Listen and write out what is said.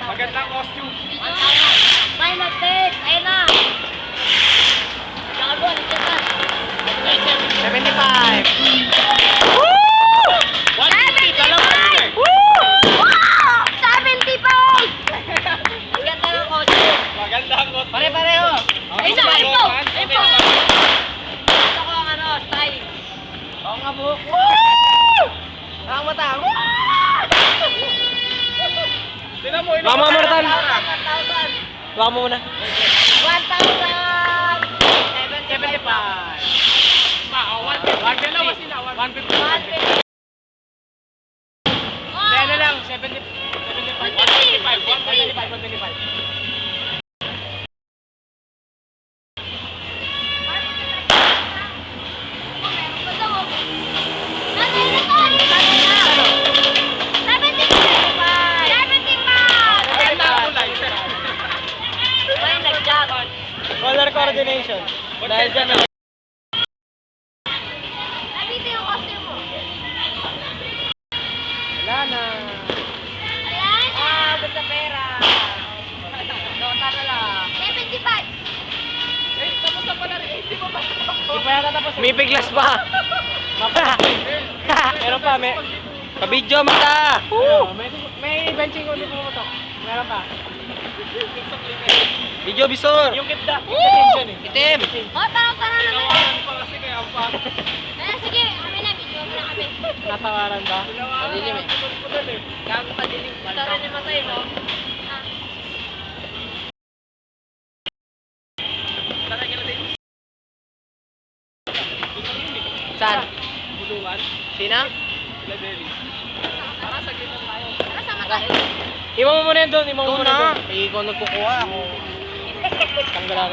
Magandang costume. May nag-text. Ayun na. Gago, ano ka? 75. Woo! 150, dalawa na eh. Woo! 75! Ganda ng costume. Magandang costume. Pare-pareho. Ay, isa, ay po. Ay po. Gusto ko ang ano, style. Oo nga, buhok. Woo! Ang mata. Tinan mo, Baka mo, Mortal. 1,000. Baka mo muna. 1,075. Ah, 150. Dalawa sila, 150. 150. Kaya na lang, 70. 125. Color coordination. Dahil dyan na. Wala na. Basta pera. Dota na lang. 75. Eh, tapos na pala rin. Hindi mo ba? Hindi pa yata tapos. May piglas pa. Meron pa, may... Pa-video mata! May benching ulit mo to. Meron pa. Video bisor! Yung gitda. Itim! Oh, tara naman. Tawaran pa kasi kaya ang pa. Sige, kami na. Video mo na kami. Natawaran ba? Padilim eh. Gago pa dilim. Tara ni matay mo. Saan? Bulungan. Sina? Sila Deli. Tara, saglit lang tayo. Tara, sama tayo. Iwan mo muna yun doon, iwan mo muna doon. Ikaw nagkukuha ako. Tanggalan